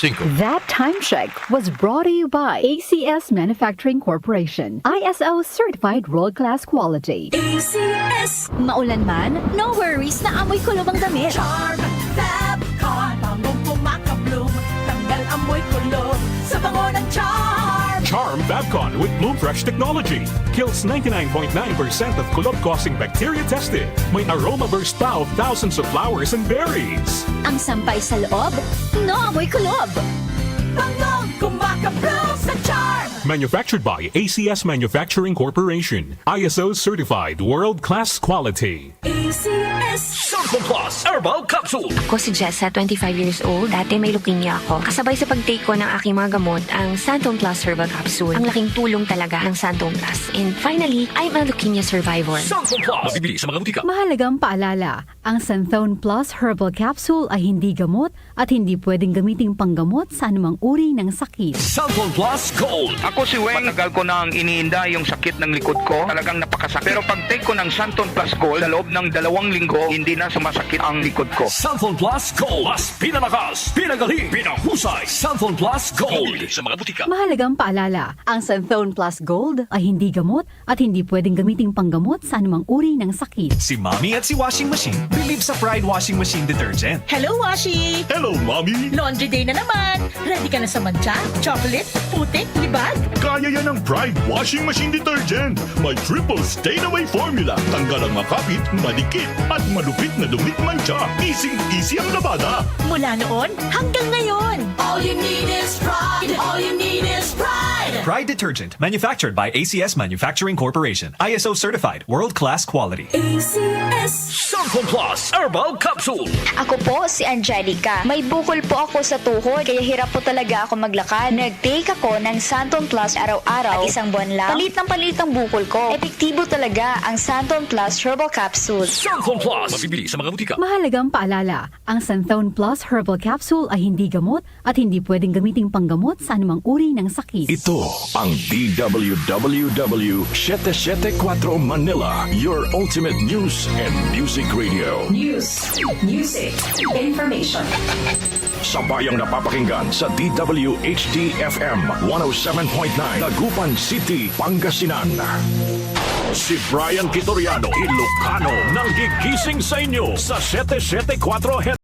5. That time check was brought to you by ACS Manufacturing Corporation. ISO certified world-class quality. ACS. Maulan man, no worries na amoy kulob ang damit. Charm Fabcon. Bangong pumakabloom. Tanggal amoy kulob sa bango ng Charm. Charm Fabcon with Bloom Fresh technology kills 99.9% of kulob-causing bacteria tested. May aroma burst pa of thousands of flowers and berries. Ang sampay sa loob, no amoy kulob. Bangong kumakabloom sa Charm. Manufactured by ACS Manufacturing Corporation. ISO certified world-class quality. ACS. Santon Plus Herbal Capsule. Ako si Jessa, 25 years old. Dati may leukemia ako. Kasabay sa pag-take ko ng aking mga gamot, ang Santon Plus Herbal Capsule. Ang laking tulong talaga ng Santon Plus. And finally, I'm a leukemia survivor. Santon Plus. Mabibili sa mga butika. Mahalagang paalala, ang Santhone Plus Herbal Capsule ay hindi gamot at hindi pwedeng gamiting panggamot sa anumang uri ng sakit. Santon Plus Gold. Ako si Weng, matagal ko nang iniinda yung sakit ng likod ko. Talagang napakasakit. Pero pag take ko ng Santon Plus Gold, sa loob ng 2 linggo, hindi na sumasakit ang likod ko. Santon Plus Gold. Mas pinalakas, pinagaling, pinahusay. Santon Plus Gold. Mabibili sa mga butika. Mahalagang paalala, ang Santhone Plus Gold ay hindi gamot at hindi pwedeng gamiting panggamot sa anumang uri ng sakit. Si Mommy at si Washing Machine believe sa Pride Washing Machine Detergent. Hello, Washi! Hello, Mommy! Laundry day na naman! Ready ka na sa mancha, chocolate, putik, libag? Kaya yan ang Pride Washing Machine Detergent. May triple stain-away formula. Tanggal ang makapit, malikit, at malupit na dumit mancha. Easy ang labada. Mula noon hanggang ngayon! All you need is pride. All you need is pride. Pride Detergent, manufactured by ACS Manufacturing Corporation. ISO certified, world-class quality. ACS. Santon Plus Herbal Capsule. Ako po si Angelica. May bukol po ako sa tuhod, kaya hirap po talaga ako maglakad. Nag-take ako ng Santon Plus araw-araw at 1 buwan lang. Palit ang bukol ko. Epektibo talaga ang Santon Plus Herbal Capsule. Santon Plus. Mabibili sa mga butika. Mahalagang paalala, ang Santhone Plus Herbal Capsule ay hindi gamot at hindi pwedeng gamiting panggamot sa anumang uri ng sakit. Ito ang DWWW 774 Manila, your ultimate news and music radio. News, music, information. Sabayang napapakinggan sa DWHD-FM 107.9 Dagupan City, Pangasinan. Si Brian Kitoriano, Ilocano, nang gigising sa inyo sa 774